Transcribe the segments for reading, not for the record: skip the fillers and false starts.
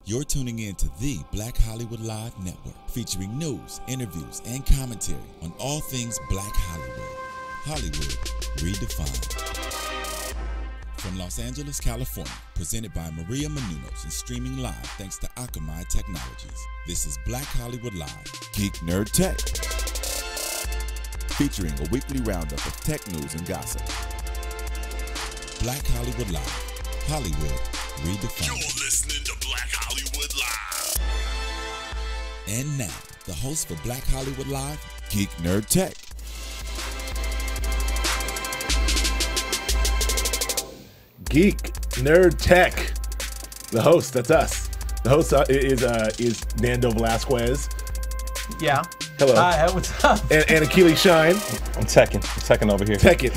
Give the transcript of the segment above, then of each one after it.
You're tuning in to the Black Hollywood Live Network, featuring news, interviews, and commentary on all things Black Hollywood. Hollywood redefined. From Los Angeles, California, presented by Maria Menounos and streaming live thanks to Akamai Technologies. This is Black Hollywood Live, Geek Nerd Tech, featuring a weekly roundup of tech news and gossip. Black Hollywood Live, Hollywood redefined. You're listening to Black Hollywood Live. And now, the host for Black Hollywood Live, Geek Nerd Tech. Geek Nerd Tech. The host, that's us. The host is Nando Velasquez. Yeah. Hello. Hi, what's up? And Achilles Shine. I'm teching over here. Tech it.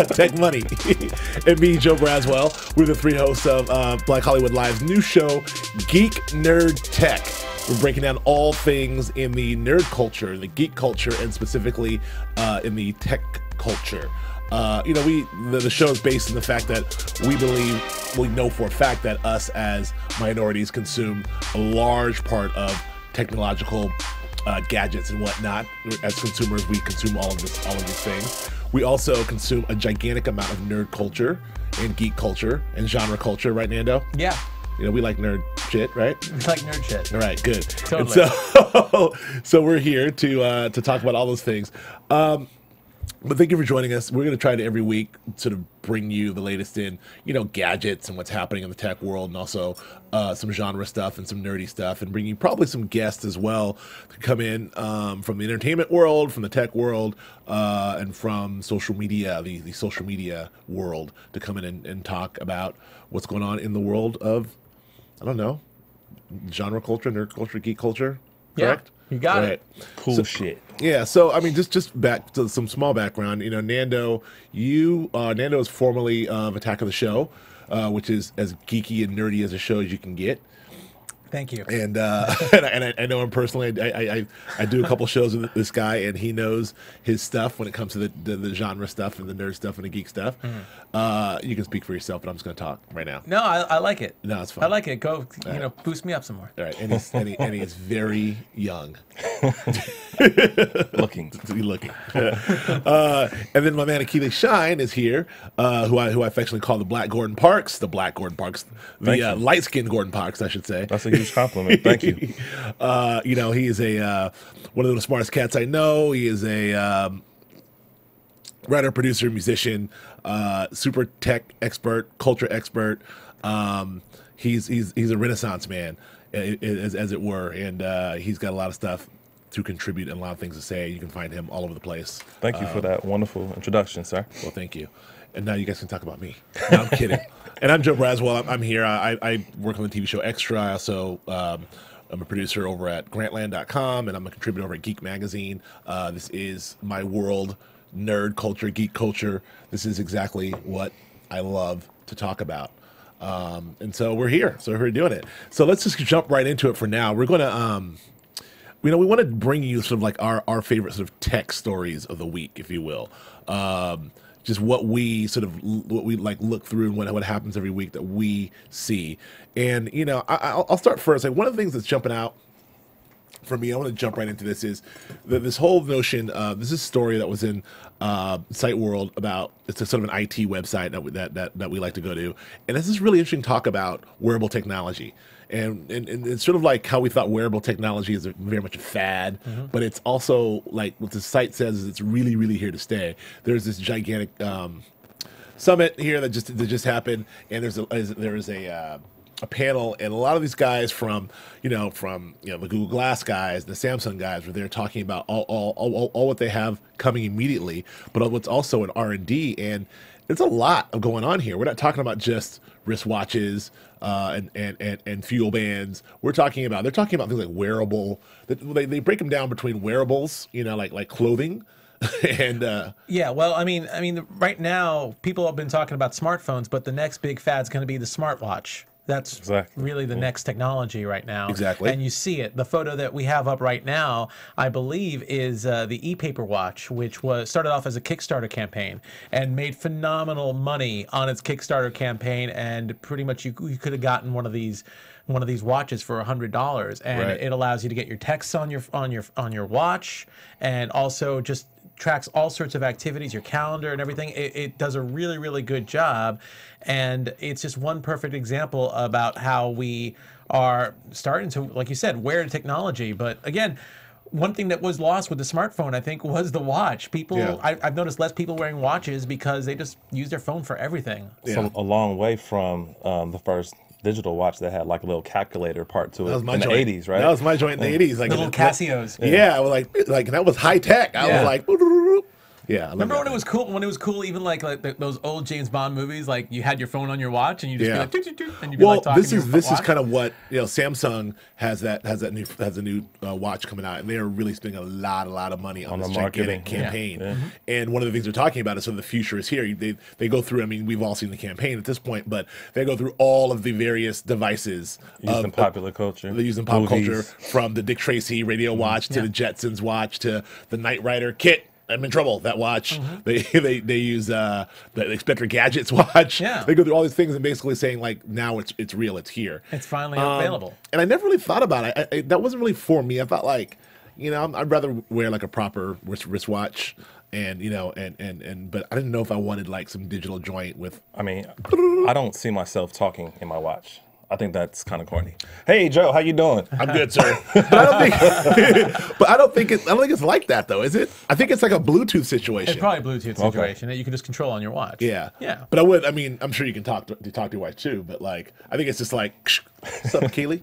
Tech money. And me, Joe Braswell. We're the three hosts of Black Hollywood Live's new show, Geek Nerd Tech. We're breaking down all things in the nerd culture, the geek culture, and specifically in the tech culture. The show is based on the fact that we know for a fact that us as minorities consume a large part of technological gadgets and whatnot. As consumers, we consume all of these things. We also consume a gigantic amount of nerd culture and geek culture and genre culture, right, Nando? Yeah. You know, we like nerd shit, right? We like nerd shit. All right, good. Totally. And so we're here to talk about all those things. But thank you for joining us. We're going to try to every week sort of bring you the latest in, gadgets and what's happening in the tech world, and also some genre stuff and some nerdy stuff, and bring you probably some guests as well to come in from the entertainment world, from the tech world, and from social media, the social media world, to come in and talk about what's going on in the world of, I don't know, genre culture, nerd culture, geek culture. Correct? Yeah, you got it. Cool shit. Yeah, so I mean, just back to some small background. Nando, Nando is formerly of Attack of the Show, which is as geeky and nerdy as a show as you can get. Thank you. And and I know him personally. I do a couple shows with this guy, and he knows his stuff when it comes to the genre stuff and the nerd stuff and the geek stuff. Mm-hmm. You can speak for yourself, but I'm just going to talk right now. No, I like it. No, it's fine. I like it. Go, boost me up some more. All right, and he's very young. Looking. And then my man Achilles Shine is here, who I affectionately call the Black Gordon Parks, the light-skinned Gordon Parks, I should say. That's a huge compliment. Thank you. He is one of the smartest cats I know. He is a writer, producer, musician, super tech expert, culture expert. He's a Renaissance man, as it were, and he's got a lot of stuff to contribute and a lot of things to say. You can find him all over the place. Thank you for that wonderful introduction, sir. Well, thank you. And now you guys can talk about me. No, I'm kidding. And I'm Joe Braswell. I'm here. I work on the TV show Extra. I also I'm a producer over at Grantland.com, and I'm a contributor over at Geek Magazine. This is my world, nerd culture, geek culture. This is exactly what I love to talk about. And so we're here. So we're doing it. So let's just jump right into it for now. We're going to... we want to bring you sort of like our favorite sort of tech stories of the week, if you will. Just what we like look through and what happens every week that we see. And, I'll start first. Like, one of the things that's jumping out for me, I want to jump right into this, is this whole notion. This is a story that was in Site World about, it's a sort of an IT website that we like to go to. And this is really interesting talk about wearable technology. And it's sort of like how we thought wearable technology is very much a fad, but it's also like what the site says is it's really, really here to stay. There's this gigantic summit here that just happened, and there is a panel, and a lot of these guys from the Google Glass guys, the Samsung guys, were there talking about all what they have coming immediately, but what's also in R&D, and it's a lot of going on here. We're not talking about just wristwatches and fuel bands. They're talking about things like wearable. They break them down between wearables, like clothing, and yeah. Well, I mean, right now people have been talking about smartphones, but the next big fad's going to be the smartwatch. That's Exactly. really the next technology right now. Exactly. And you see it. The photo that we have up right now, I believe, is the e-paper watch, which was started off as a Kickstarter campaign and made phenomenal money on its Kickstarter campaign. And pretty much you could have gotten one of these watches for $100, and Right. it allows you to get your texts on your watch, and also just tracks all sorts of activities, your calendar and everything. It does a really, really good job. And it's just one perfect example about how we are starting to, like you said, wear technology. But again, one thing that was lost with the smartphone, I think, was the watch. People, Yeah. I've noticed less people wearing watches because they just use their phone for everything. It's Yeah. a long way from the first digital watch that had like a little calculator part to it That was my in the joint. 80s, right? That was my joint in the 80s. Like The little Casios. Yeah, I was like that was high tech. I Yeah. was like, yeah. I love Remember that when it thing. was cool? When it was cool, even like those old James Bond movies, like you had your phone on your watch and you just Yeah. be like, "Toot, toot, toot," and you'd be Well, like talking this to is your this is watch. kind of what Samsung has a new watch coming out, and they are really spending a lot of money on the this marketing. gigantic campaign. Yeah. And one of the things they're talking about is so the future is here. They go through. I mean, we've all seen the campaign at this point, but they go through all of the various devices Used in popular culture. They use in pop culture, movies. from the Dick Tracy radio watch to the Jetsons watch to the Knight Rider kit. I'm in trouble. That watch. They use the Inspector Gadget's watch. Yeah. They go through all these things and basically saying like now it's real. It's here. It's finally available. And I never really thought about it. That wasn't really for me. I thought like, I'd rather wear like a proper wristwatch, and but I didn't know if I wanted like some digital joint with. I mean, I don't see myself talking in my watch. I think that's kind of corny. Hey, Joe, how you doing? I'm good, sir. But I don't think it's like that though, is it? I think it's like a Bluetooth situation. It's probably a Bluetooth situation that you can just control on your watch. Yeah. Yeah. But I'm sure you can talk to your wife too. But like, I think it's just like, what's up, Keely?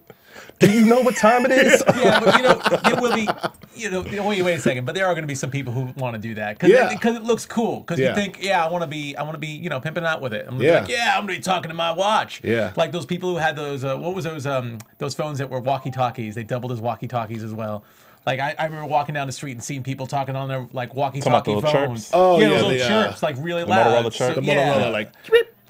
Do you know what time it is? Yeah, but there will be, wait a second, but there are going to be some people who want to do that because Yeah. it looks cool. Because Yeah. you think, I want to be, pimping out with it. I'm gonna Yeah. be like, I'm going to be talking to my watch. Yeah. Like those people who had those, what was those phones that were walkie-talkies? They doubled as walkie-talkies as well. Like I remember walking down the street and seeing people talking on their like walkie-talkie Talking about the little phones. chirps? Oh, yeah, yeah, those the, little chirps, like really the loud. Motorola chirp? The yeah. Motorola, like,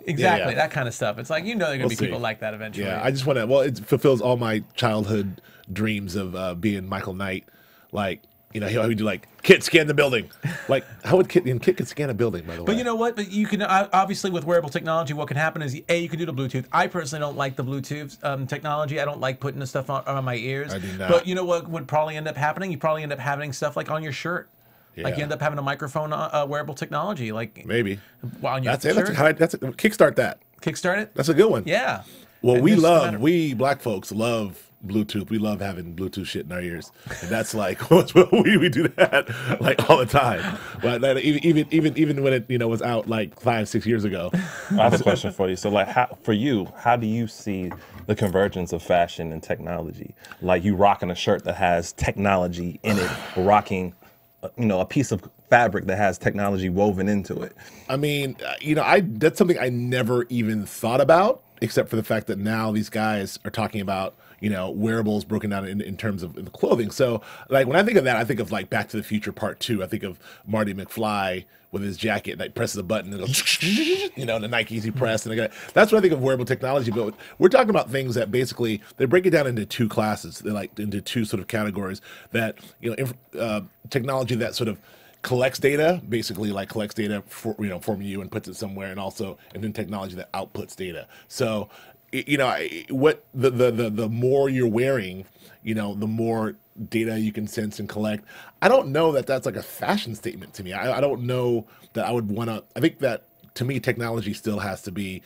Exactly, Yeah. that kind of stuff. It's like there are going to be see. people like that eventually. yeah. I just want to. Well, it fulfills all my childhood dreams of being Michael Knight. Like, how would do like, Kit, scan the building. Like, how would Kit could scan a building, by the way. But you know what? But you can obviously with wearable technology, what can happen is you can do the Bluetooth. I personally don't like the Bluetooth technology. I don't like putting the stuff on my ears. I do not. But you know what would probably end up happening? You probably end up having stuff like on your shirt. Like you Yeah. end up having a microphone wearable technology, like Maybe. on your That's it. shirt. That's it. Kickstart that. Kickstart it. That's a good one. Yeah. Well, And we just no love, matter- we black folks love Bluetooth. We love having Bluetooth shit in our ears. And that's like, we do that like all the time. But that, even when it, was out like 5-6 years ago. I have a question for you. So, like, how do you see the convergence of fashion and technology? Like, you rocking a shirt that has technology in it, rocking, a piece of fabric that has technology woven into it. I mean, that's something I never even thought about, except for the fact that now these guys are talking about, wearables broken down in terms of the clothing. So, like, when I think of that, I think of like Back to the Future Part 2. I think of Marty McFly with his jacket that presses a button and it goes, the Nike Easy Press. And that's what I think of wearable technology. But we're talking about things that basically, they break it down into two classes. They're like into two sort of categories that, technology that sort of collects data, basically like collects data for, from you and puts it somewhere, and then technology that outputs data. So, what the more you're wearing, the more data you can sense and collect. I don't know that that's like a fashion statement to me. I don't know that I would want to. I think that to me, technology still has to be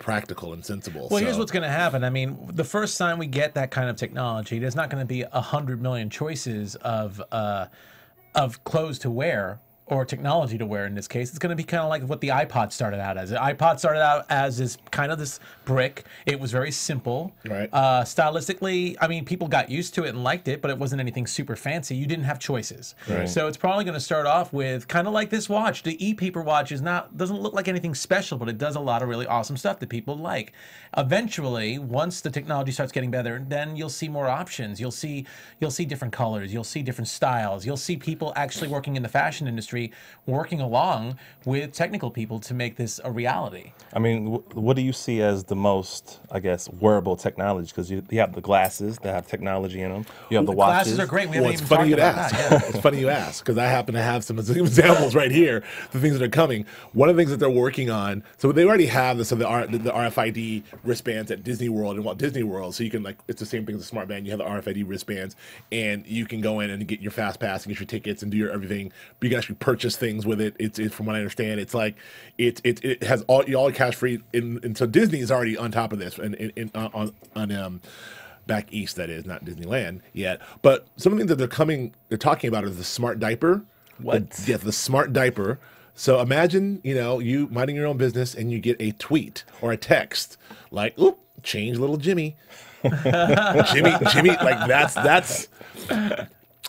practical and sensible. Well, here's what's going to happen. I mean, the first time we get that kind of technology, there's not going to be 100 million choices of clothes to wear or technology to wear in this case. It's going to be kind of like what the iPod started out as. The iPod started out as this brick. It was very simple. Right. Stylistically, I mean, people got used to it and liked it, but it wasn't anything super fancy. You didn't have choices. Right. So it's probably going to start off with kind of like this watch. The e-paper watch doesn't look like anything special, but it does a lot of really awesome stuff that people like. Eventually, once the technology starts getting better, then you'll see more options. You'll see different colors. You'll see different styles. You'll see people actually working in the fashion industry industry working along with technical people to make this a reality. I mean, what do you see as the most, I guess, wearable technology? Because you have the glasses that have technology in them. You have the watches. Glasses are great. We Well, haven't it's even funny talked you about ask. that. Yeah. It's funny you ask because I happen to have some examples right here. The things that are coming. One of the things that they're working on. So they already have the RFID wristbands at Disney World and Walt Disney World. So you can it's the same thing as a smart band. You have the RFID wristbands, and you can go in and get your fast pass and get your tickets and do your everything. But you can actually purchase things with it. It's from what I understand, it's like it has all cash free. And so Disney is already on top of this on back east, that is, not Disneyland yet. But some of the things that they're talking about is the smart diaper. What? The smart diaper. So imagine, you minding your own business and you get a tweet or a text like, "Oop, change little Jimmy." Jimmy, like that's.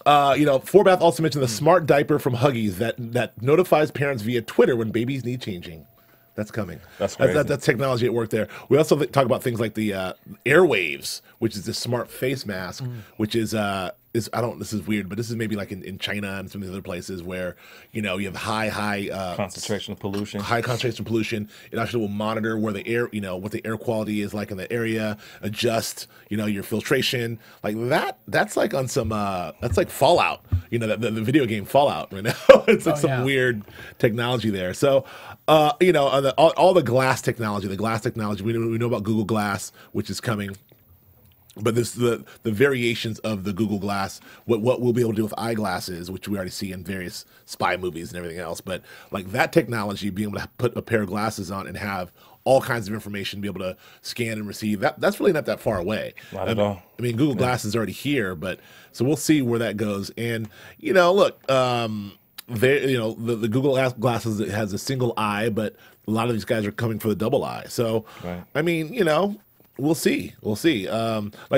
Forbath also mentioned the smart diaper from Huggies that notifies parents via Twitter when babies need changing. That's coming. That's crazy. That's technology at work there. We also talk about things like the Airwaves, which is this smart face mask, which is this is weird, but this is maybe like in China and some of the other places where you have high Concentration of pollution. High concentration of pollution. It actually will monitor where the air, what the air quality is like in the area, adjust, your filtration. Like that. That's like on some. That's like Fallout. The video game Fallout right now. It's like some weird technology there. So, all the glass technology. We know about Google Glass, which is coming. But this the variations of the Google Glass, what we'll be able to do with eyeglasses, which we already see in various spy movies and everything else. But like that technology, being able to put a pair of glasses on and have all kinds of information, be able to scan and receive, that's really not that far away. Not at all. I mean, Google Glass is already here, but so we'll see where that goes. And look, the Google Glasses has a single eye, but a lot of these guys are coming for the double eye. So right. I mean, we'll see. I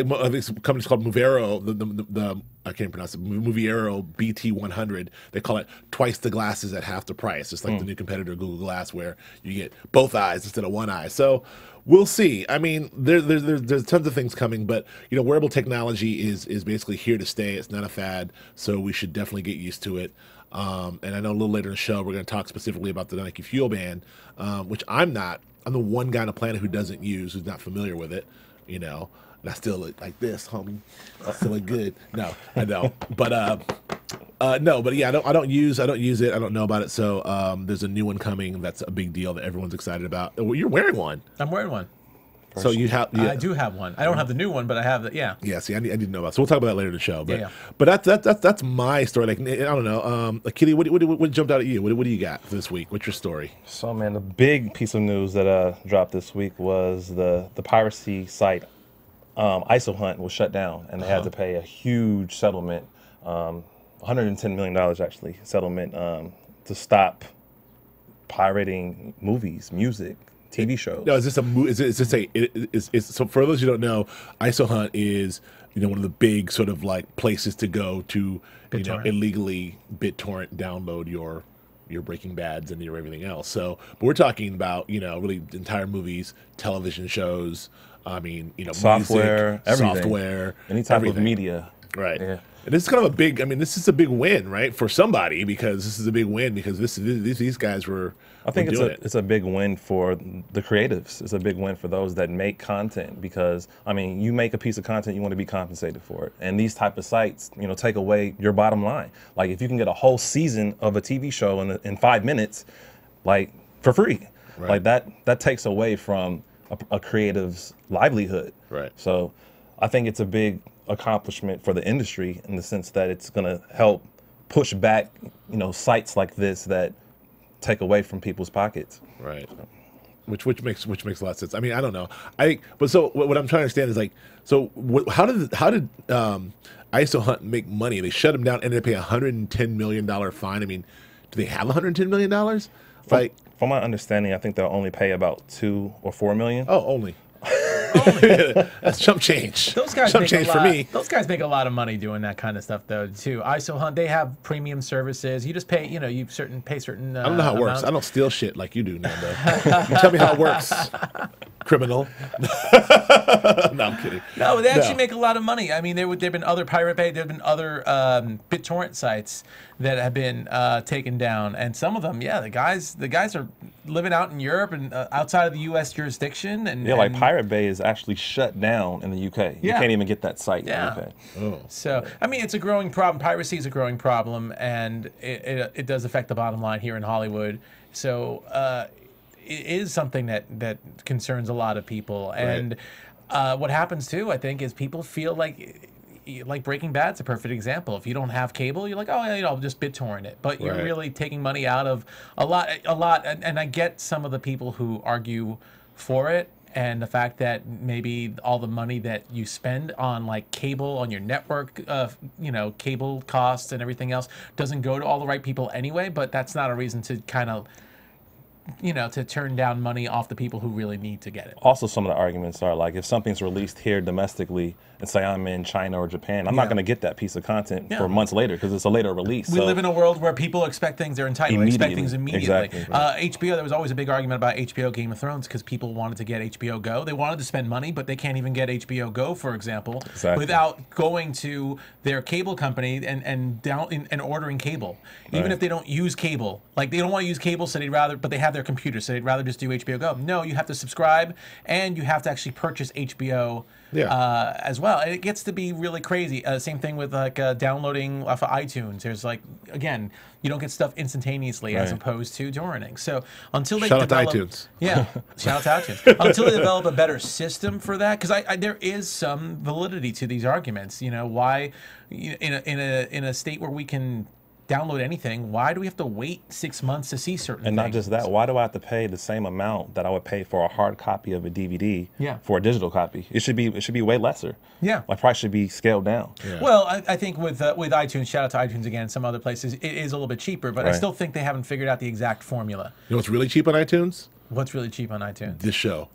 think some company's called Movero. The I can't pronounce it. Movero BT100. They call it twice the glasses at half the price. It's like the new competitor Google Glass, where you get both eyes instead of one eye. So we'll see. I mean, there's tons of things coming, but wearable technology is basically here to stay. It's not a fad, so we should definitely get used to it. And I know a little later in the show we're going to talk specifically about the Nike Fuel Band, which I'm not. I'm the one guy on the planet who doesn't use, who's not familiar with it, and I still look like this, homie. I still look good. No, I don't. But yeah, I don't use it. I don't know about it. So there's a new one coming. That's a big deal that everyone's excited about. Well, you're wearing one. I'm wearing one. So you have? Yeah. I do have one. I don't have the new one, but I have the Yeah. See, I need to know about it. So we'll talk about that later in the show. But Yeah. but that's my story. Like I don't know. Kitty, what jumped out at you? What do you got for this week? What's your story? So man, the big piece of news that dropped this week was the piracy site Isohunt was shut down, and they had to pay a huge settlement, $110 million actually settlement to stop pirating movies, music, TV shows. No, is this so for those who don't know, Isohunt is one of the big sort of like places to go to illegally BitTorrent download your Breaking Bads and your everything else. So, but we're talking about really entire movies, television shows. I mean, software, music, everything. software, any type everything. of media. Right. Yeah. And this is kind of a big. I mean, this is a big win, right, for somebody, because this is a big win because these guys were. I think doing it's a big win for the creatives. It's a big win for those that make content, because I mean, you make a piece of content, you want to be compensated for it. And these type of sites, take away your bottom line. Like if you can get a whole season of a TV show in 5 minutes, like for free, Right. like that takes away from a creative's livelihood. Right. So I think it's a big accomplishment for the industry in the sense that it's going to help push back, sites like this that take away from people's pockets. Right. Which makes a lot of sense. I mean, I don't know. But so what I'm trying to understand is like, so how did Isohunt make money? They shut them down and they pay $110 million fine. I mean, do they have $110 million? Like, From my understanding, I think they'll only pay about $2 or $4 million. oh, only. only. That's chump change. Those guys chump make change a lot, for me. Those guys make a lot of money doing that kind of stuff, though. Too. Isohunt, they have premium services. You just pay, you pay certain. I don't know how it works. amounts. I don't steal shit like you do, Nando. You tell me how it works, criminal. No, I'm kidding. No, they actually make a lot of money. I mean, there've been other Pirate Bay, there've been other BitTorrent sites that have been taken down, and some of them, yeah, the guys are living out in Europe and outside of the U.S. jurisdiction, and Yeah, like Pirate Bay is actually shut down in the UK. You Yeah. can't even get that site Yeah. in the UK. Oh. So, I mean, it's a growing problem. Piracy is a growing problem, and it does affect the bottom line here in Hollywood. So, it is something that concerns a lot of people. And what happens, too, I think, is people feel like Breaking Bad's a perfect example. If you don't have cable, you're like, oh, I'll just BitTorrent it. But you're Right. really taking money out of a lot. And I get some of the people who argue for it. And the fact that maybe all the money that you spend on like cable, on your network, cable costs and everything else doesn't go to all the right people anyway. But that's not a reason to kind of, to turn down money off the people who really need to get it. Also, some of the arguments are like, if something's released here domestically, and say I'm in China or Japan, I'm not going to get that piece of content for months later because it's a later release. We live in a world where people expect things, they're entitled, they expect things immediately. Exactly. HBO, there was always a big argument about HBO Game of Thrones because people wanted to get HBO Go. They wanted to spend money, but they can't even get HBO Go, for example, without going to their cable company and ordering cable. Even if they don't use cable. Like, they don't want to use cable, so but they have their computer, so they'd rather just do HBO Go. No, you have to subscribe, and you have to actually purchase HBO as well. And it gets to be really crazy. Same thing with like downloading off of iTunes. There's like, again, you don't get stuff instantaneously as opposed to torrenting. So until they Shout develop, out to iTunes. Yeah, shout out to iTunes. Until they develop a better system for that, because there is some validity to these arguments. Why in a state where we can download anything, why do we have to wait 6 months to see certain things? And not just that, why do I have to pay the same amount that I would pay for a hard copy of a DVD for a digital copy? It should be way lesser. Yeah. My price should be scaled down. Yeah. Well, I think with iTunes, shout out to iTunes again, some other places, it is a little bit cheaper, but I still think they haven't figured out the exact formula. You know what's really cheap on iTunes? What's really cheap on iTunes? This show.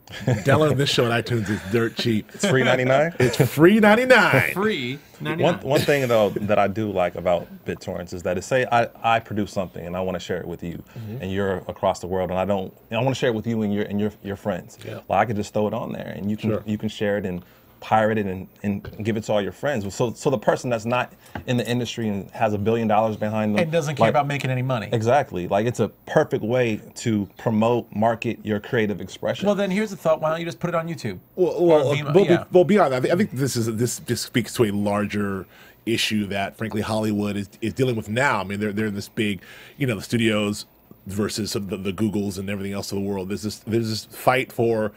Downloading this show on iTunes is dirt cheap. It's free 99. It's free 99. Free 99. One thing though that I do like about BitTorrents is that it say I produce something and I want to share it with you, and you're across the world, and I want to share it with you and your friends. Yeah. Like, I could just throw it on there and you can share it and pirate it and give it to all your friends. So the person that's not in the industry and has $1 billion behind them and doesn't care about making any money. Exactly. Like, it's a perfect way to promote, market your creative expression. Well, then here's the thought: why don't you just put it on YouTube? Well, beyond that, I think this just speaks to a larger issue that, frankly, Hollywood is dealing with now. I mean, they're in this big, the studios versus the Googles and everything else of the world. There's this fight for,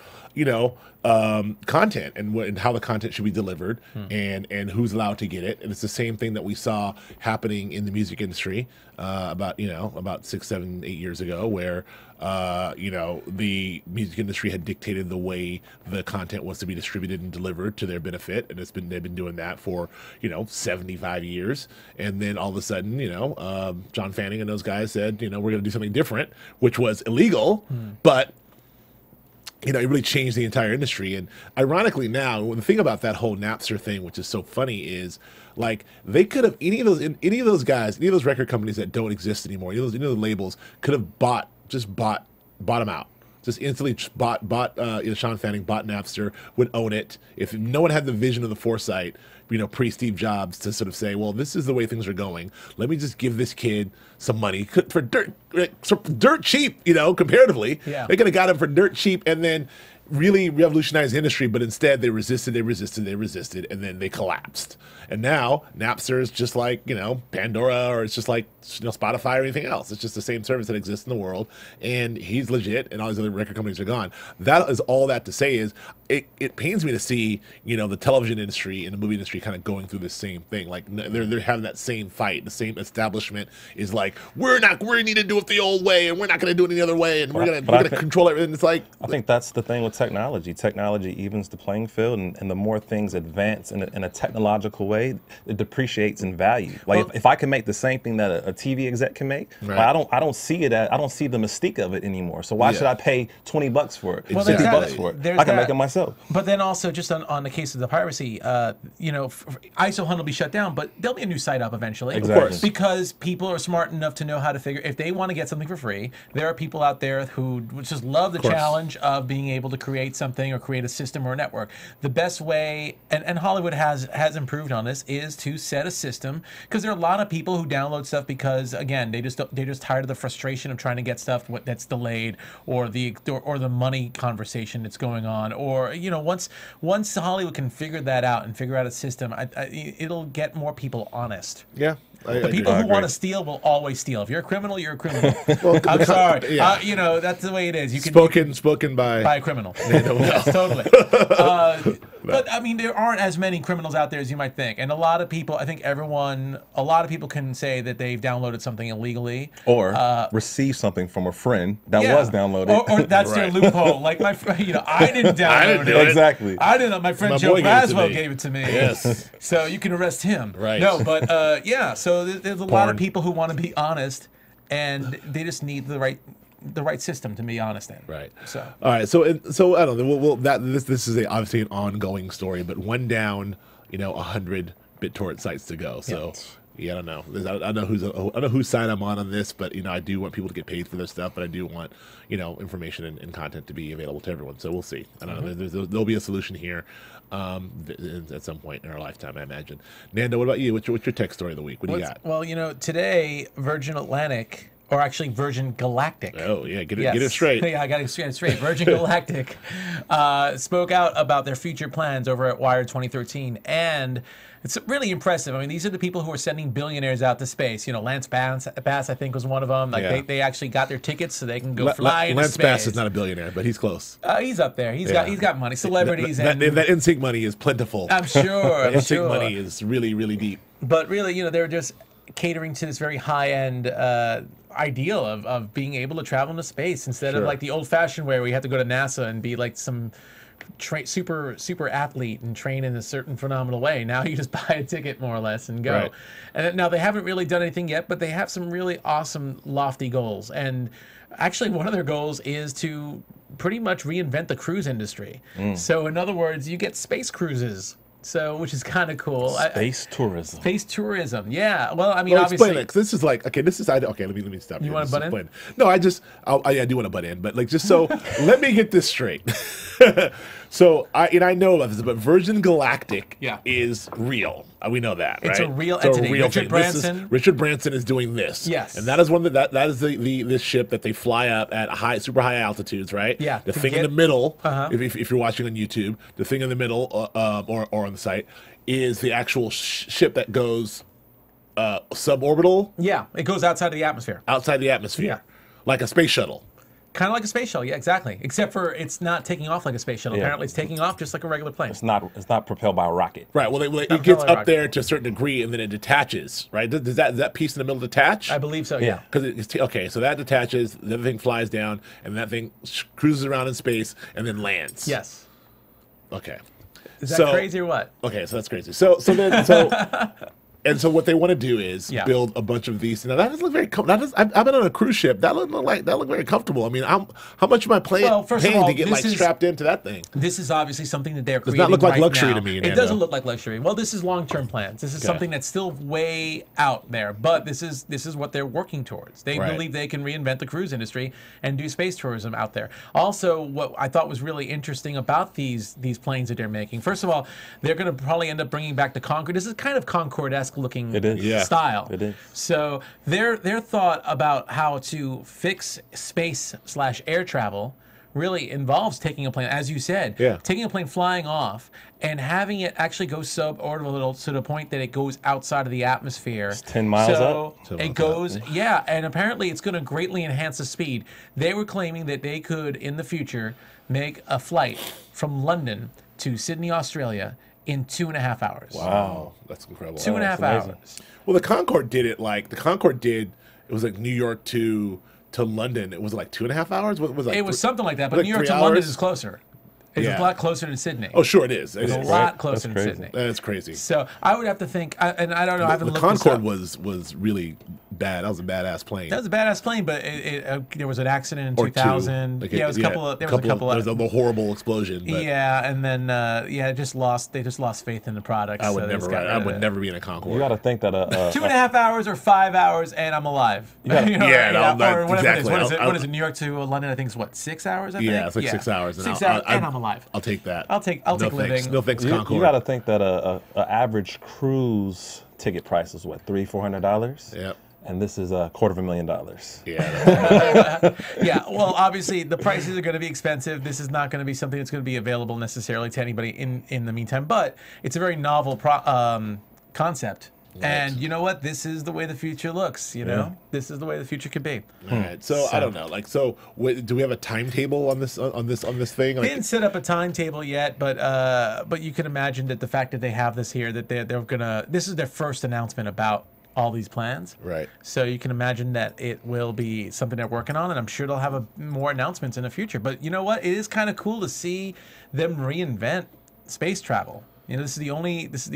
content and how the content should be delivered and who's allowed to get it. And it's the same thing that we saw happening in the music industry about 6, 7, 8 years ago, where the music industry had dictated the way the content was to be distributed and delivered to their benefit, and they've been doing that for 75 years. And then all of a sudden, John Fanning and those guys said, we're going to do something different, which was illegal, but it really changed the entire industry. And ironically now, the thing about that whole Napster thing, which is so funny, is like they could have any of those guys, any of those record companies that don't exist anymore, any of those labels could have bought them out. Just instantly bought Sean Fanning bought Napster, would own it. If no one had the vision or the foresight, pre-Steve Jobs, to sort of say, well, this is the way things are going. Let me just give this kid some money for dirt cheap, comparatively. Yeah. They could have got him for dirt cheap and then really revolutionized the industry, but instead they resisted, and then they collapsed. And now Napster is just like, Pandora, or it's just like, Spotify or anything else. It's just the same service that exists in the world, and he's legit, and all these other record companies are gone. That is all that to say is, it pains me to see, the television industry and the movie industry kind of going through the same thing. Like, they're having that same fight. The same establishment is like, we need to do it the old way, and we're not going to do it any other way, and we're going to control everything. It's like, I think that's the thing with technology. Technology evens the playing field, and the more things advance in a technological way, it depreciates in value. Like, if I can make the same thing that a TV exec can make, right. I don't see the mystique of it anymore. So why should I pay $20 for it? Well, $50 for it? I can make it myself. go. But then also, just on the case of the piracy, Isohunt will be shut down, but there'll be a new site up eventually. Exactly. Of course. Because people are smart enough to know how to figure. If they want to get something for free, there are people out there who just love the challenge of being able to create something or create a system or a network. The best way, and Hollywood has improved on this, is to set a system, because there are a lot of people who download stuff because, again, they're just tired of the frustration of trying to get stuff that's delayed, or the money conversation that's going on, or once Hollywood can figure that out and figure out a system, it'll get more people honest. Yeah. The people who want to steal will always steal. If you're a criminal, you're a criminal. I'm sorry. Yeah. That's the way it is. You can spoken by a criminal. Yes, totally. But I mean, there aren't as many criminals out there as you might think, and a lot of people can say that they've downloaded something illegally, or receive something from a friend that was downloaded, or that's their loophole. Like my friend, I didn't download it. Exactly. I didn't. My friend Joe Braswell gave it to me. Yes. So you can arrest him. Right. No, but So there's a lot of people who want to be honest, and they just need the right system to be honest in. Right. So all right. So I don't know. This is obviously an ongoing story, but one down, 100 BitTorrent sites to go. So I don't know. I don't know whose side I'm on this, but I do want people to get paid for their stuff, but I do want information and content to be available to everyone. So we'll see. I don't know. There'll be a solution here at some point in our lifetime, I imagine. Nando, what about you? What's your tech story of the week? What do you got? Well, today Virgin Atlantic, or actually Virgin Galactic. Oh yeah, get it straight. Yeah, I got it straight. Virgin Galactic spoke out about their future plans over at Wired 2013, and it's really impressive. I mean, these are the people who are sending billionaires out to space. Lance Bass, I think, was one of them. Like they actually got their tickets so they can go fly into Lance space. Bass is not a billionaire, but he's close. He's up there. He's got money. Celebrities. That NSYNC money is plentiful. I'm sure. NSYNC money is really, really deep. But really, they're just catering to this very high-end ideal of being able to travel into space instead of like the old-fashioned way where you have to go to NASA and be like some super athlete and train in a certain phenomenal way. Now you just buy a ticket more or less and go. Right. And now they haven't really done anything yet, but they have some really awesome lofty goals. And actually one of their goals is to pretty much reinvent the cruise industry. So in other words, you get space cruises. So, which is kind of cool. Space tourism. Space tourism, yeah. Well, I mean, Well, obviously, explain it, 'cause this is like, okay, this is, okay, let me stop. You want to butt in? No, I do want to butt in, but like, just so, let me get this straight. So, I know about this, but Virgin Galactic is real. We know that, right? It's a real entity. Richard Branson. Richard Branson is doing this. Yes. And that is that is this ship that they fly up at super high altitudes, right? Yeah. The thing in the middle, if you're watching on YouTube, the thing in the middle, or on the site, is the actual ship that goes suborbital. Yeah, it goes outside of the atmosphere. Outside the atmosphere. Like a space shuttle. Kind of like a space shuttle, yeah, exactly. Except for it's not taking off like a space shuttle. Yeah. Apparently, it's taking off just like a regular plane. It's not propelled by a rocket. Right. Well, it gets up there to a certain degree, and then it detaches. Right. Does that piece in the middle detach? I believe so. Yeah. Because it's okay. So that detaches. The other thing flies down, and that thing cruises around in space and then lands. Yes. Okay. Is that crazy or what? Okay, so that's crazy. So and so what they want to do is build a bunch of these. Now that doesn't look very comfortable. I've been on a cruise ship. That looked very comfortable. I mean, how much am I paying to get strapped into that thing? This is obviously something that they're creating. Does not look like right luxury now. to me. It doesn't look like luxury. Well, this is long-term plans. This is something that's still way out there, but this is what they're working towards. They believe they can reinvent the cruise industry and do space tourism out there. Also, what I thought was really interesting about these planes that they're making. First of all, they're going to probably end up bringing back the Concorde. This is kind of Concorde-esque looking. It is. Style. It is. So their thought about how to fix space/air travel really involves taking a plane, as you said, taking a plane flying off and having it actually go suborbital to the point that it goes outside of the atmosphere. It's 10 miles up. So it goes, and apparently it's going to greatly enhance the speed. They were claiming that they could, in the future, make a flight from London to Sydney, Australia in 2.5 hours. Wow, that's incredible. 2.5 hours. Well, the Concorde did it it was like New York to London. It was like 2.5 hours. What was it was something like that, but like New York to London is closer. It's a lot closer than Sydney. Oh, sure it is. It's a lot closer than Sydney. That's crazy. So I would have to think, and I don't know. I haven't the looked Concorde this up. was really bad. That was a badass plane. That was a badass plane, but there was an accident in Or 2000. two. Like Yeah, it was a couple of. There was a couple There of. was a horrible explosion. But Yeah, and then they just lost faith in the product. I would so they never. just got rid of it. Never be in a Concorde. You got to think that 2.5 hours or 5 hours, and I'm alive. Yeah, no, or whatever exactly. it is. What is it? New York to London? I think it's what, 6 hours. I think. Yeah, it's like 6 hours. 6 hours, and I'm alive. I'll take that. I'll take no living. Thanks. No thanks, you Concorde. got to think that a average cruise ticket price is what, $300-$400. Yep. And this is $250,000. Yeah. Yeah, well, obviously the prices are going to be expensive. This is not going to be something that's going to be available necessarily to anybody in the meantime. But it's a very novel concept. Right. And you know what? This is the way the future looks. You know, this is the way the future could be. All right. So I don't know. Like, so do we have a timetable on this thing? They Like, didn't set up a timetable yet, but you can imagine that the fact that they have this here, that they're gonna. This is their first announcement about all these plans. right. So you can imagine that it will be something they're working on, and I'm sure they'll have more announcements in the future. But you know what? It is kind of cool to see them reinvent space travel. You know, this is the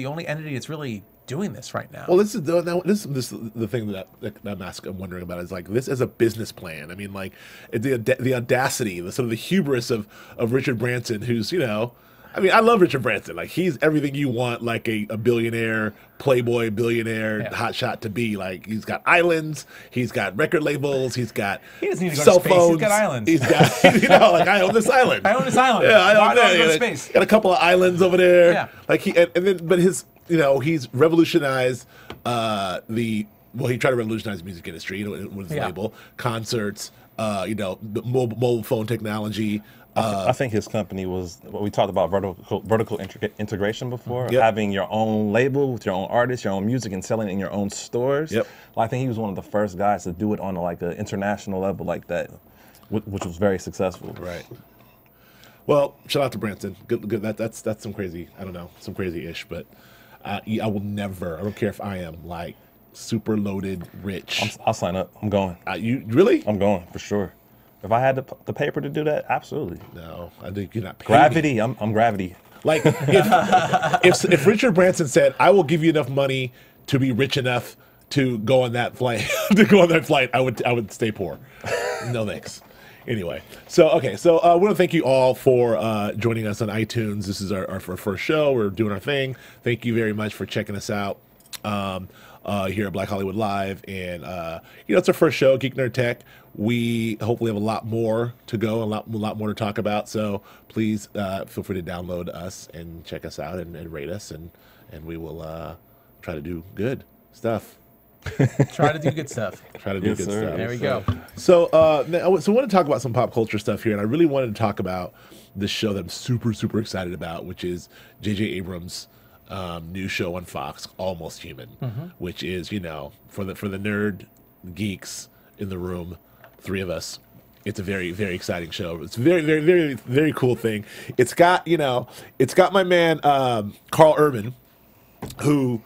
only entity that's really doing this right now. Well, this is the thing that I'm wondering about is like this as a business plan. I mean, like the audacity, the sort of the hubris of Richard Branson, who's, you know, I mean, I love Richard Branson. Like, he's everything you want, like a billionaire, playboy billionaire, hotshot to be. Like, he's got islands, he's got record labels, he's got he doesn't need to go cell to space. phones, He's got islands. he's got, you know, like, I own this island. I own this island. Yeah, I Why own do I that. go to Like, space? got a couple of islands over there. Yeah. Like but his, you know, he's revolutionized he tried to revolutionize the music industry, you know, with his label, concerts, you know, mobile phone technology. I think his company was what we talked about, vertical integration before. Yep. Having your own label with your own artists, your own music, and selling it in your own stores. Yep. Well, I think he was one of the first guys to do it on like an international level like that, which was very successful. Right. Well, shout out to Branson. Good. That's some crazy. I don't know, some crazy-ish. But I will never. I don't care if I am like super loaded rich. I'll sign up. I'm going. You really? I'm going for sure. If I had the paper to do that, absolutely. No, I think you're not. Gravity. I'm gravity. Like if Richard Branson said, "I will give you enough money to be rich enough to go on that flight," I would stay poor. No thanks. Anyway, so I want to thank you all for joining us on iTunes. This is our first show. We're doing our thing. Thank you very much for checking us out here at Black Hollywood Live. And you know, it's our first show, Geek Nerd Tech. We hopefully have a lot more to go, a lot more to talk about. So please feel free to download us and check us out and rate us, and we will try to do good stuff. Try to do good stuff. Try to do Yes, good sir. stuff. There we go. So, I want to talk about some pop culture stuff here, and I really wanted to talk about this show that I'm super, super excited about, which is J.J. Abrams' new show on Fox, Almost Human, which is, you know, for the nerd geeks in the room, 3 of us. It's a very, very exciting show. It's a very, very, very, very cool thing. It's got my man Carl Urban, who.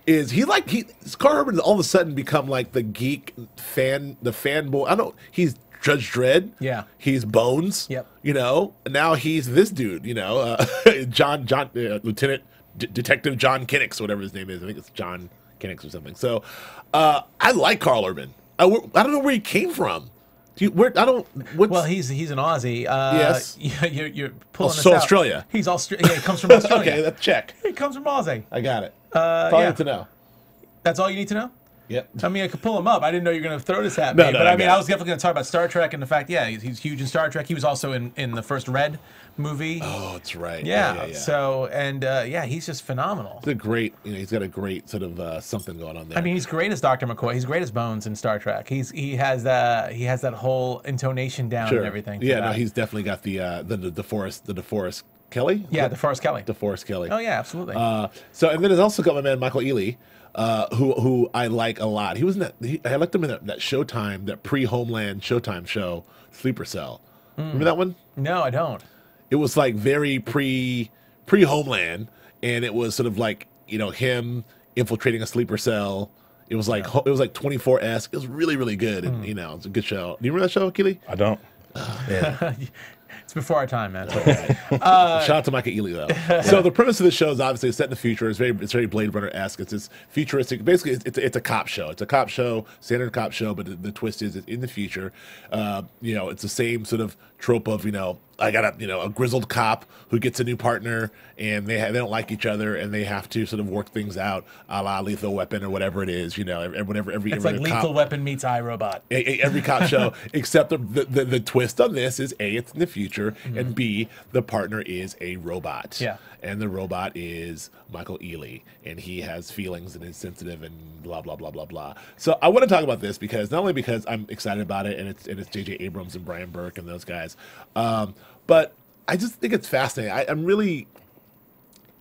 Carl Urban all of a sudden become like the geek fanboy. He's Judge Dredd. Yeah. He's Bones. Yep. You know, and now he's this dude, you know, Lieutenant Detective John Kinnox, whatever his name is. I think it's John Kinnox or something. So, I like Carl Urban. I don't know where he came from. Well, he's an Aussie. Yes. You're pulling this so out. Australia. He's Australia. Yeah, he comes from Australia. Okay, that's check. He comes from Aussie. I got it. That's all I yeah. need to know. That's all you need to know? Yep. I mean, I could pull him up. I didn't know you were going to throw this at me. No, but I mean, got I was definitely going to talk about Star Trek and the fact, he's huge in Star Trek. He was also in the first Red movie. Oh, that's right. Yeah. So, and he's just phenomenal. He's got a great sort of something going on there. I mean, he's great as Dr. McCoy. He's great as Bones in Star Trek. He has that whole intonation down and everything. Yeah, no, he's definitely got the DeForest Kelly. Yeah, DeForest Kelly. DeForest Kelly. Oh yeah, absolutely. So and then there's also got my man Michael Ealy, who I like a lot. He was in that. I liked him in that Showtime, that pre-Homeland Showtime show, Sleeper Cell. Remember that one? No, I don't. It was like very pre-Homeland, and it was sort of like, you know, him infiltrating a sleeper cell. It was like 24-esque. It was really, really good, and you know, it's a good show. Do you remember that show, Keely? I don't. Yeah. It's before our time, man. Shout out to Michael Ealy though. So the premise of the show is obviously set in the future. It's very Blade Runner-esque. It's this futuristic. Basically, it's a cop show. It's a cop show, standard cop show. But the twist is it's in the future. It's the same sort of trope of I got a grizzled cop who gets a new partner and they don't like each other and they have to sort of work things out, a la Lethal Weapon or whatever it is. It's like Lethal Weapon meets iRobot. Every cop show, except the twist on this is A, it's in the future, and B, the partner is a robot. Yeah. And the robot is Michael Ealy, and he has feelings and is sensitive and blah blah blah blah blah. So I want to talk about this because not only because I'm excited about it and it's J.J. Abrams and Brian Burke and those guys, but I just think it's fascinating. I'm really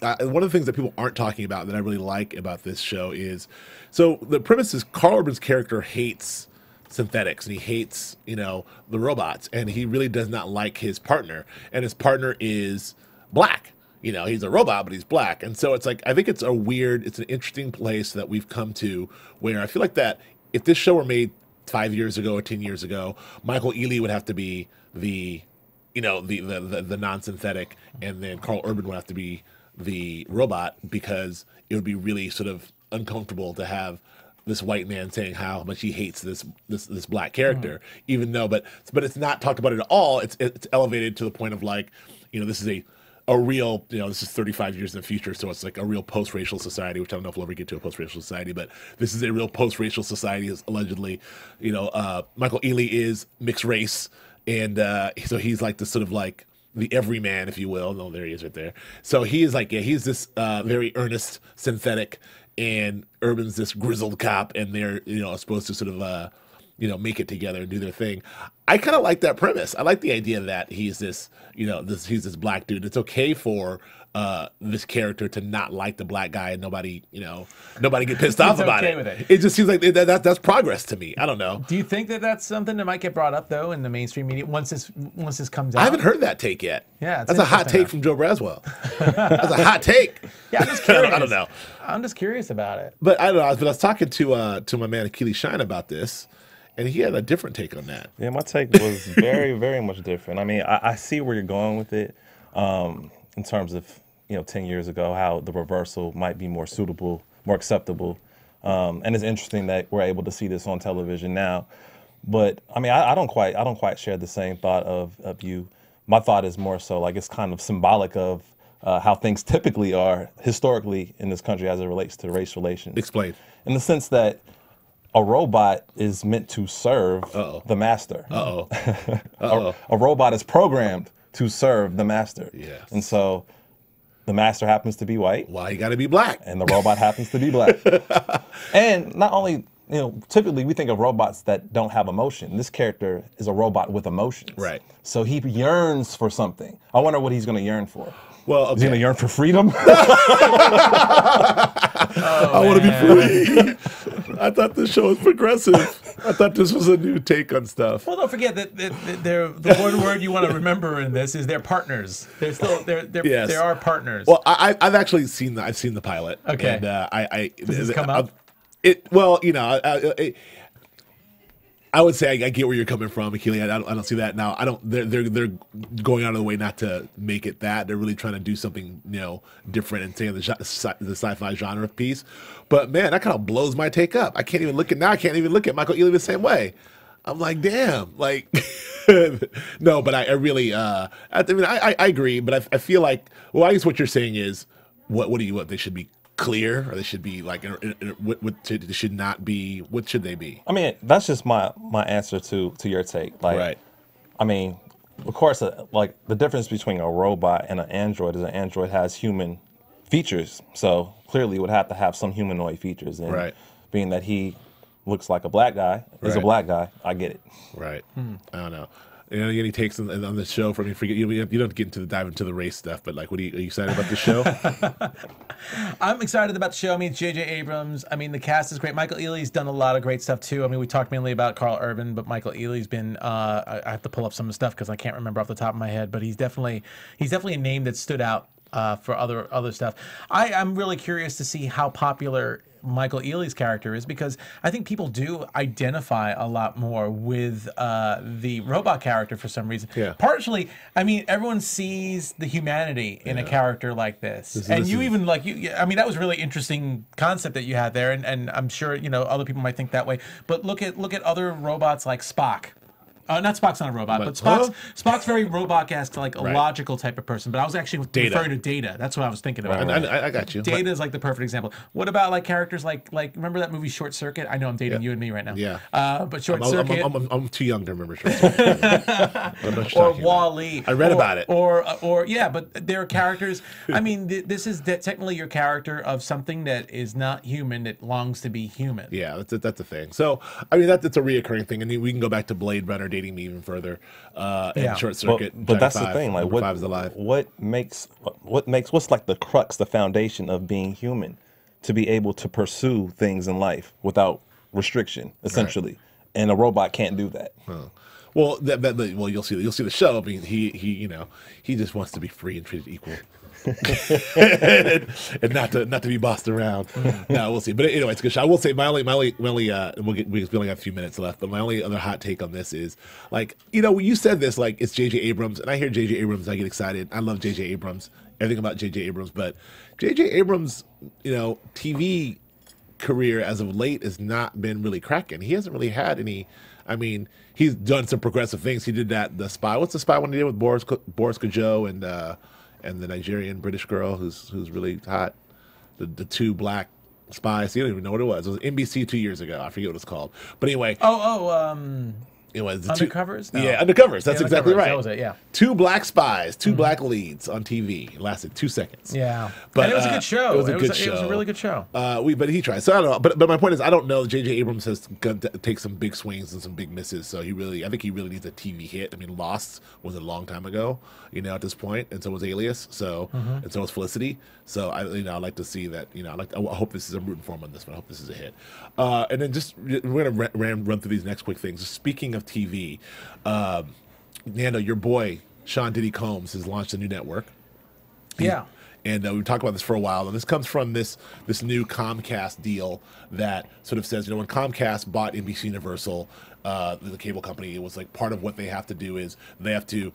one of the things that people aren't talking about that I really like about this show is, so the premise is Carl Urban's character hates synthetics and he hates the robots, and he really does not like his partner, and his partner is black. He's a robot, but he's black. And so it's like, I think it's an interesting place that we've come to where I feel like that if this show were made 5 years ago or 10 years ago, Michael Ealy would have to be the non-synthetic, and then Carl Urban would have to be the robot, because it would be really sort of uncomfortable to have this white man saying how much he hates this black character, even though, but it's not talked about at all. It's elevated to the point of like, this is a real, this is 35 years in the future, so it's like a real post-racial society, which I don't know if we'll ever get to a post-racial society, but this is a real post-racial society. Is allegedly, Michael Ealy is mixed race, and so he's like this sort of like the everyman, if you will. No, there he is right there. So he is like, he's this very earnest synthetic, and Urban's this grizzled cop, and they're supposed to sort of make it together and do their thing. I kind of like that premise. I like the idea that he's this, he's this black dude. It's okay for this character to not like the black guy, and nobody get pissed off about okay it. with it. It just seems like that's progress to me. I don't know. Do you think that that's something that might get brought up though in the mainstream media once this comes out? I haven't heard that take yet. Yeah, that's a hot take from Joe Braswell. That's a hot take. Yeah, I'm just curious. I don't know. I'm just curious about it. But I don't know. But I was talking to my man Achilles Shine about this, and he had a different take on that. Yeah, my take was very, very much different. I mean, I see where you're going with it in terms of, 10 years ago, how the reversal might be more suitable, more acceptable. And it's interesting that we're able to see this on television now. But I mean, I don't quite share the same thought of you. My thought is more so like it's kind of symbolic of how things typically are historically in this country as it relates to race relations. Explain. In the sense that a robot is meant to serve the master. A robot is programmed to serve the master. Yes. And so the master happens to be white. Why you got to be black? And the robot happens to be black. And not only, typically we think of robots that don't have emotion. This character is a robot with emotions. Right. So he yearns for something. I wonder what he's going to yearn for. Well, okay. Is he going to yearn for freedom? I want to be free. I thought this show was progressive. I thought this was a new take on stuff. Well, don't forget that the one word you want to remember in this is they're partners. They're still Yes. they are partners. Well, I've actually seen the pilot. Okay. And Does this come up? I would say I get where you're coming from, Achille. I don't see that now. They're going out of the way not to make it that. They're really trying to do something different and saying the sci-fi genre piece. But man, that kind of blows my take up. I can't even look at Michael Ealy the same way. I'm like, damn, like no. But I really I agree. But I feel like, well, I guess what you're saying is what they should be clear, or they should be like they should not be. What should they be? I mean, that's just my answer to your take. Like, right. I mean, of course, like the difference between a robot and an android is an android has human features, so clearly it would have to have some humanoid features. And right. being that he looks like a black guy, is a Right. black guy, I get it. Right. I don't know. Any takes on the show from you? Forget you don't get dive into the race stuff, but like, are you excited about the show? I'm excited about the show. I mean, it's J.J. Abrams. I mean, the cast is great. Michael Ealy's done a lot of great stuff too. I mean, we talked mainly about Carl Urban, but Michael Ealy's been. I have to pull up some of the stuff because I can't remember off the top of my head. But he's definitely a name that stood out for other stuff. I'm really curious to see how popular Michael Ealy's character is, because I think people do identify a lot more with the robot character for some reason. Yeah. Partially, I mean, everyone sees the humanity in a character like this. And you even like I mean, that was really interesting concept that you had there, and I'm sure other people might think that way. But look at other robots like Spock. Not Spock's not a robot, but Spock's very robot-esque, like a logical type of person. But I was actually referring to Data. That's what I was thinking about. I got you. Data is like the perfect example. What about like characters like remember that movie Short Circuit? I know I'm dating you and me right now. Yeah. But Short Circuit. I'm too young to remember Short Circuit. Or Wall-E. I read about it. Or yeah, but there are characters. I mean, this is technically your character of something that is not human that longs to be human. Yeah, that's a thing. So I mean, that's a reacoring thing, and we can go back to Blade Runner dating me even further. And Short Circuit. But that's the 5, thing. Like, what 5 is alive. What's like the crux, the foundation of being human, to be able to pursue things in life without restriction, essentially. Right. And a robot can't do that. Huh. Well, well, you'll see the show. I mean, he just wants to be free and treated equal. and not to be bossed around. No, we'll see. But anyway, it's a good show. I will say my only we only have a few minutes left, but my only other hot take on this is, like, when you said this, like, it's J.J. Abrams, and I hear J.J. Abrams, I get excited. I love J.J. Abrams, everything about J.J. Abrams, but J.J. Abrams, TV career as of late has not been really cracking. He hasn't really had any. I mean, he's done some progressive things. He did the Spy. What's the Spy one he did with Boris Kajot and the Nigerian British girl who's really hot, the two black spies. You don't even know what it was. It was NBC 2 years ago. I forget what it's called. But anyway. It was Undercovers? No. Yeah, Undercovers. That's exactly right. That was it, yeah. Two black spies, two black leads on TV. It lasted 2 seconds. Yeah. But and it was a good show. It was a good show. It was a really good show. But he tried. So I don't know. But my point is, I don't know. J.J. Abrams has got to take some big swings and some big misses. So I think he really needs a TV hit. I mean, Lost was a long time ago, at this point, and so was Alias. So and so was Felicity. So I'd like to see that. I hope this is. I'm rooting for him on this one. I hope this is a hit. And then we're gonna run through these next quick things. Speaking of TV, Nando, your boy Sean Diddy Combs has launched a new network. Yeah. And we've talked about this for a while, and this comes from this new Comcast deal that sort of says, when Comcast bought NBC Universal, the cable company, it was like part of what they have to do is they have to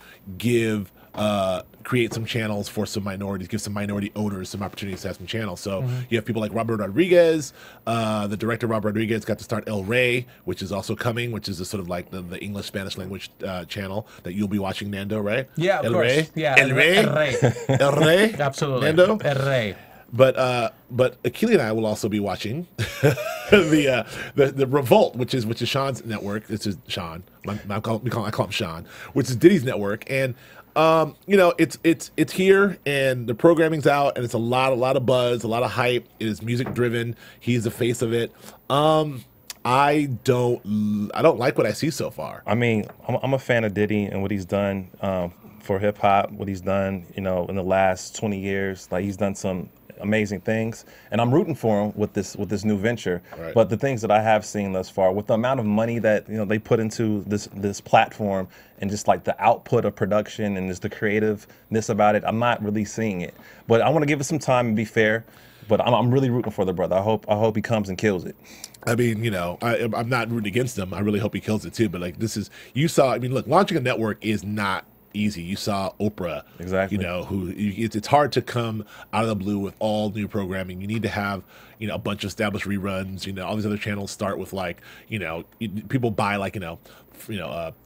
create some channels for some minorities, give some minority owners some opportunities to have some channels. So you have people like Robert Rodriguez, the director Robert Rodriguez got to start El Rey, which is also coming, which is a sort of like the English Spanish language channel that you'll be watching, Nando, right? Yeah, of course. Rey? Yeah, El Rey. El Rey. Absolutely. Nando? El Rey. But Akili and I will also be watching the Revolt, which is Sean's network. This is Sean. I call him Sean, which is Diddy's network, and it's here, and the programming's out, and it's a lot of buzz, a lot of hype. It is music driven. He's the face of it. I don't like what I see so far. I mean, I'm a fan of Diddy and what he's done for hip hop. What he's done, in the last 20 years, like he's done some amazing things, and I'm rooting for him with this new venture. Right. But the things that I have seen thus far, with the amount of money that they put into this platform, and just like the output of production and just the creativeness about it, I'm not really seeing it. But I want to give it some time and be fair. But I'm really rooting for the brother. I hope he comes and kills it. I mean, I'm not rooting against him. I really hope he kills it too. But like look, launching a network is not easy. You saw Oprah, exactly. It's hard to come out of the blue with all new programming. You need to have a bunch of established reruns. All these other channels start with people buy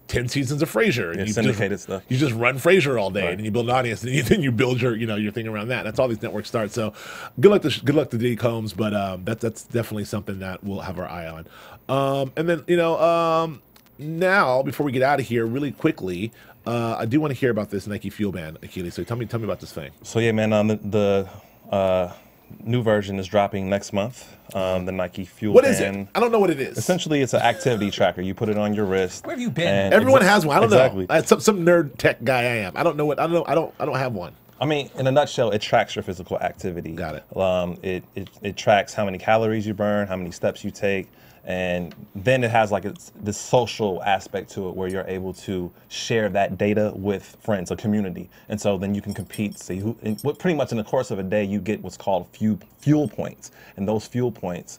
10 seasons of Frasier. And syndicated stuff. You just run Frasier all day, right. and then you build an audience, and then you build your your thing around that. That's all these networks start. So good luck to Diddy Combs, but that's definitely something that we'll have our eye on. And then now before we get out of here, really quickly. I do want to hear about this Nike Fuel Band, Akili. So tell me about this thing. So yeah, man, the new version is dropping next month. The Nike Fuel Band. What is it? I don't know what it is. Essentially, it's an activity tracker. You put it on your wrist. Where have you been? Everyone has one. I don't exactly. know. Some nerd tech guy I am. I don't know what. I don't have one. I mean, in a nutshell, it tracks your physical activity. Got it. It tracks how many calories you burn, how many steps you take, and then it has like this social aspect to it where you're able to share that data with friends, a community, and so then you can compete. See who, pretty much in the course of a day, you get what's called fuel points, and those fuel points,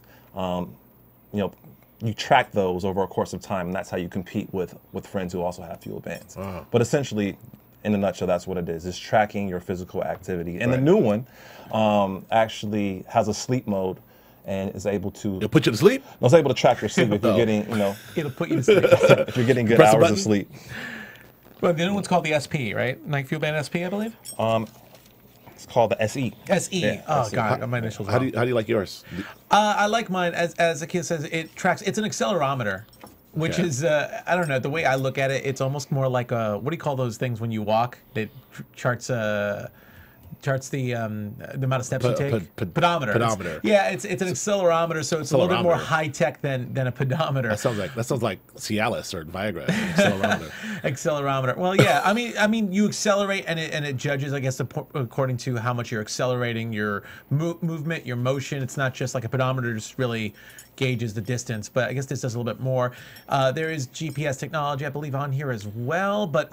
you track those over a course of time, and that's how you compete with friends who also have fuel bands. Wow. But essentially, in a nutshell, that's what it is. It's tracking your physical activity. And the new one actually has a sleep mode and is able to... It'll put you to sleep? It's able to track your sleep if you're getting, It'll put you to sleep. if you're getting good Press a hours button. of sleep. Well, the new one's called the SP, right? Nike Fuel Band SP, I believe. It's called the SE. SE. Yeah, Oh SE. God, my initials. How do you like yours? I like mine as the kid says. It tracks. It's an accelerometer, which Okay. is I don't know. The way I look at it, it's almost more like a what do you call those things when you walk? It charts the amount of steps you take. Pedometer. Pedometer. It's an accelerometer, so it's a little bit more Accelerometer. high tech than a pedometer. That sounds like Cialis or Viagra. Accelerometer. Accelerometer. Well, yeah. I mean, you accelerate, and it judges, I guess, according to how much you're accelerating your movement, your motion. It's not just like a pedometer; just really gauges the distance. But I guess this does a little bit more. There is GPS technology, I believe, on here as well. But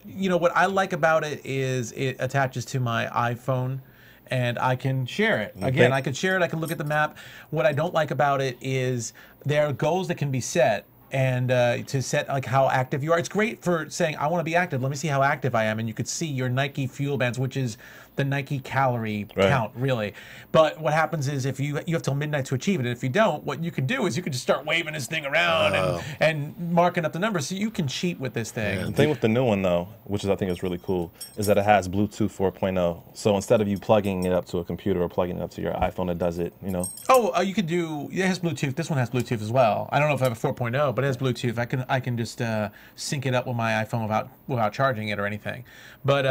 what I like about it is it attaches to my iPhone. And I can share it. Again, I can share it. I can look at the map. What I don't like about it is there are goals that can be set, and to set like how active you are. It's great for saying, I want to be active. Let me see how active I am. And you could see your Nike fuel bands, which is the Nike calorie count, really. But what happens is if you have till midnight to achieve it. And if you don't, what you can do is you can just start waving this thing around and marking up the numbers. So you can cheat with this thing. The thing with the new one, though, which I think is really cool, is that it has Bluetooth 4.0. So instead of you plugging it up to a computer or plugging it up to your iPhone, it does it, Oh, you could do. It has Bluetooth. This one has Bluetooth as well. I don't know if I have a 4.0, but it has Bluetooth. I can just sync it up with my iPhone without charging it or anything. But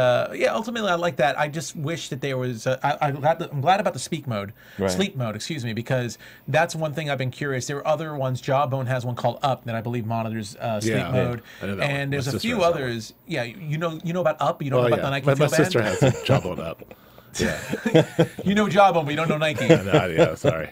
ultimately I like that. I just wish that there was. I'm glad about the sleep mode, excuse me, because that's one thing I've been curious. There are other ones. Jawbone has one called Up that I believe monitors sleep mode, I know that one. and there's My a sister few has that others. Yeah, you know about Up. You don't know about the Nike My Fuel sister Band? has a Jawbone Up. Yeah. You know Jawbone, but you don't know Nike. Yeah, sorry.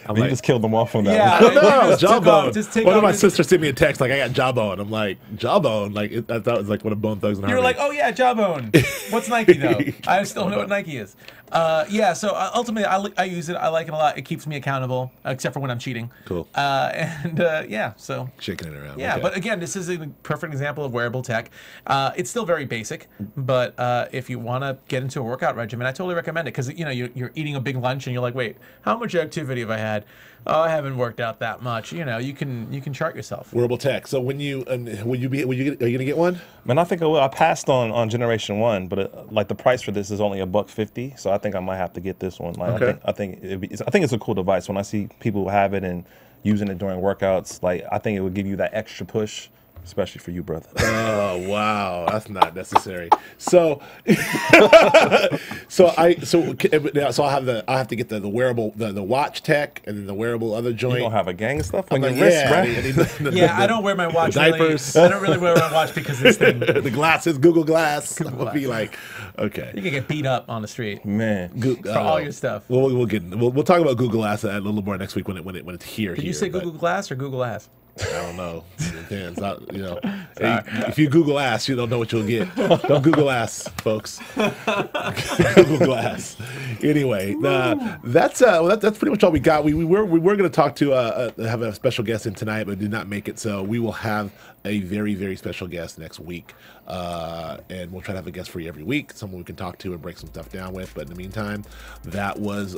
You just killed them off on that Yeah, one. No, just took Jawbone. off- just take One of off my his- sisters sent me a text like, I got Jawbone. I'm like, Jawbone? Like, I thought it was like one of Bone Thugs and You were Harmony. like, oh yeah, Jawbone. What's Nike though? I still don't know what Nike is. So ultimately, I use it. I like it a lot. It keeps me accountable, except for when I'm cheating. Cool. So Shaking it around. yeah, okay. but again, this is a perfect example of wearable tech. It's still very basic, but if you want to get into a workout regimen, I totally recommend it because you're eating a big lunch and you're like, wait, how much activity have I had? Oh, I haven't worked out that much. You can chart yourself. Wearable tech. So when you are you gonna get one? Man, I think I will. I passed on Generation 1, but like the price for this is only $150, so I think I might have to get this one. Like, Okay. I think it's a cool device. When I see people have it and using it during workouts, like I think it would give you that extra push, especially for you, brother. Oh wow, that's not necessary. So, I have to get the wearable the watch tech and then the wearable other You joint. don't have a gang of stuff on I'm your like, wrist, yeah, right? I need the- Yeah, I don't wear my watch. diapers. Really, I don't really wear my watch because this thing. the glasses, Google Glass. Google I'll be Glass. like, okay. You can get beat up on the street Man. for all your stuff. We'll talk about Google Glass a little more next week when it's here. Did you say Google Glass or Google Ass? I don't know. It depends. If you Google Ass, you don't know what you'll get. Don't Google Ass, folks. Google Glass. Anyway, that's pretty much all we got. We were going to talk to have a special guest in tonight, but did not make it. So we will have a very, very special guest next week, and we'll try to have a guest for you every week, someone we can talk to and break some stuff down with. But in the meantime, that was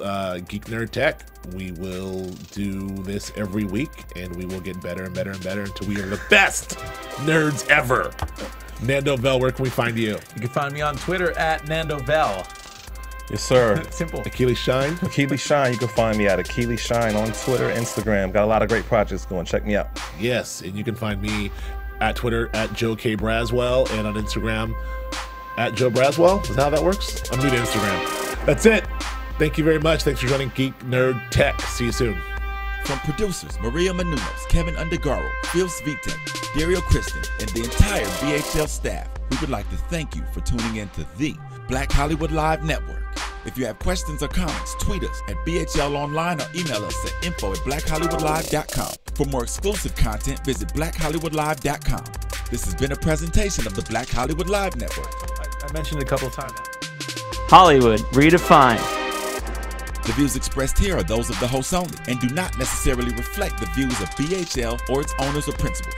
Geek Nerd Tech. We will do this every week, and we will get better and better and better until we are the best nerds ever. Nando Bell, where can we find you? You can find me on Twitter at NandoVell. Yes, sir. Simple. Achilles Shine. Achilles Shine, you can find me at Achilles Shine on Twitter, Instagram. Got a lot of great projects going. Check me out. Yes, and you can find me at Twitter at Joe K. Braswell and on Instagram at Joe Braswell. Is that how that works? I'm new to Instagram. That's it. Thank you very much. Thanks for joining Geek Nerd Tech. See you soon. From producers Maria Menounos, Kevin Undergaro, Phil Svitek, Dario Kristen, and the entire BHL staff, we would like to thank you for tuning in to the Black Hollywood Live Network. If you have questions or comments, tweet us at BHL Online or email us at info@blackhollywoodlive.com. For more exclusive content, visit blackhollywoodlive.com. This has been a presentation of the Black Hollywood Live Network. I mentioned it a couple of times. Hollywood redefined. The views expressed here are those of the hosts only and do not necessarily reflect the views of BHL or its owners or principals.